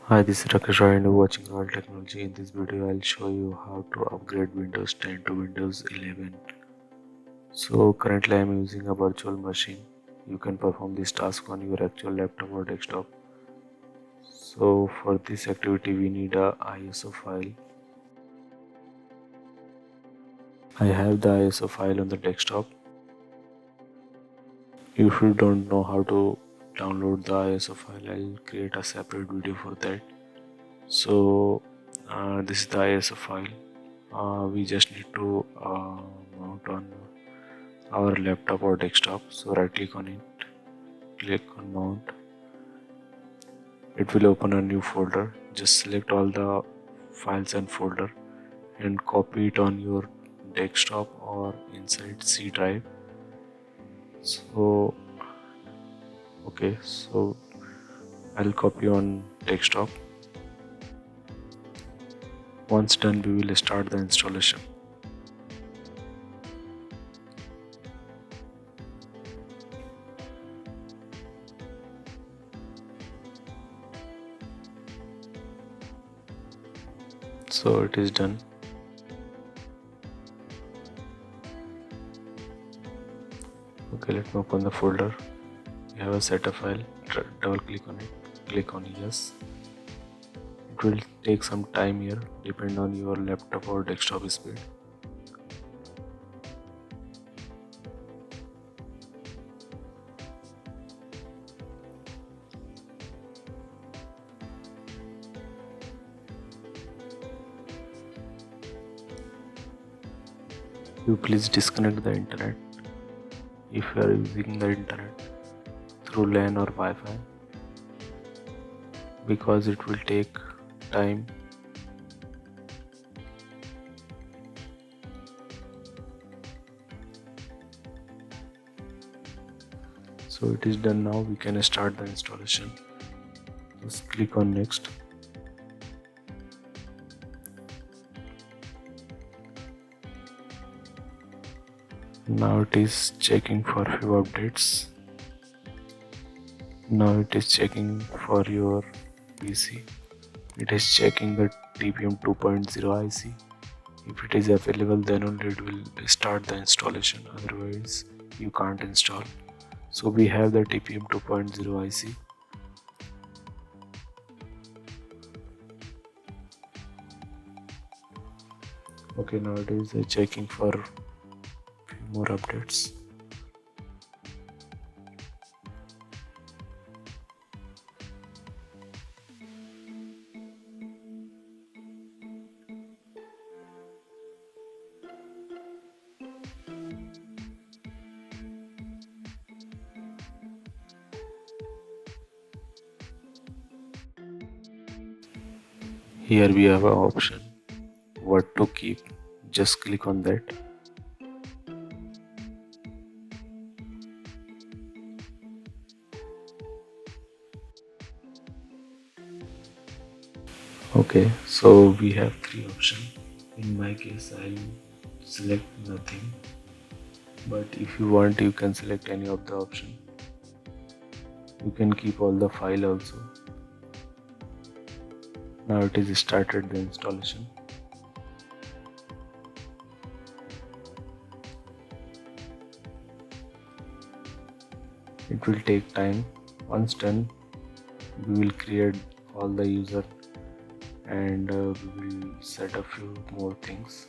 Hi, this is Rakesh Roy and you're watching All Technology. In this video, I'll show you how to upgrade Windows 10 to Windows 11. So currently I'm using a virtual machine. You can perform this task on your actual laptop or desktop. So for this activity, we need a ISO file. I have the ISO file on the desktop. If you don't know how to download the ISO file, I'll create a separate video for that. So this is the ISO file. We just need to mount on our laptop or desktop. So right click on it, click on mount. It will open a new folder. Just select all the files and folder and copy it on your desktop or inside C drive. So so I'll copy on desktop. Once done, we will start the installation. So it is done. Okay, let me open the folder. We have a setup file. Double click on it. Click on yes. It will take some time here, depend on your laptop or desktop speed. You please disconnect the internet if you are using the internet through LAN or Wi-Fi, because it will take time. So it is done now. We can start the installation. Just click on next. Now it is checking for few updates. Now it is checking for your PC. It is checking the TPM 2.0 IC. If it is available, then only it will start the installation. Otherwise, you can't install. So we have the TPM 2.0 IC. Okay, now it is checking for few more updates. Here we have an option what to keep. Just click on that. Okay, so we have three options. In my case, I'll select nothing, but if you want, you can select any of the option. You can keep all the file also. Now it is started the installation. It will take time. Once done, we will create all the user and we will set a few more things.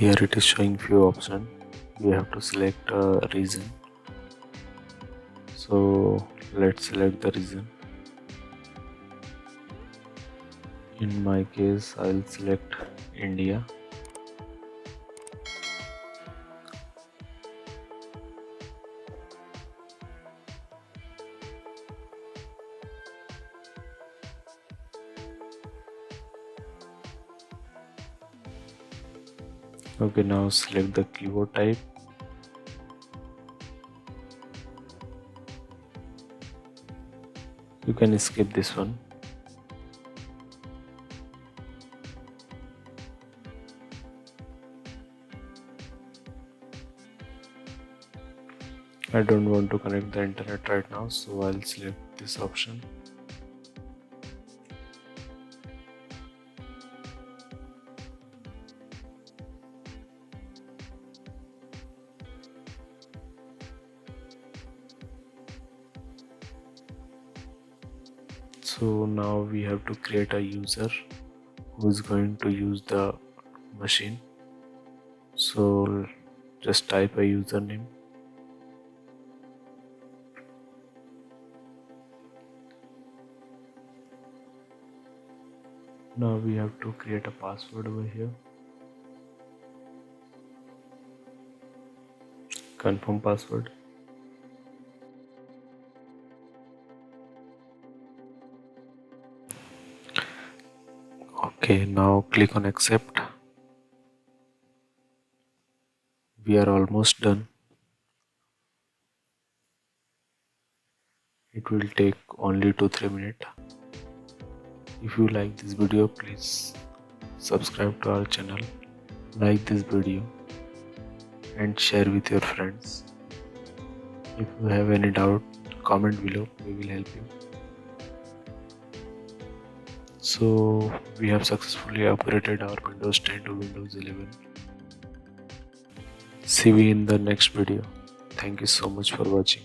Here it is showing few options. We have to select a region. So let's select the region. In my case, I'll select India. Okay, now select the keyword type. You can skip this one. I don't want to connect the internet right now, so I'll select this option. So now we have to create a user who is going to use the machine. So just type a username. Now we have to create a password over here. Confirm password. Okay, now click on accept. We are almost done. It will take only 2-3 minutes. If you like this video, please subscribe to our channel, like this video and share with your friends. If you have any doubt, comment below, we will help you. So we have successfully upgraded our Windows 10 to Windows 11. See you in the next video. Thank you so much for watching.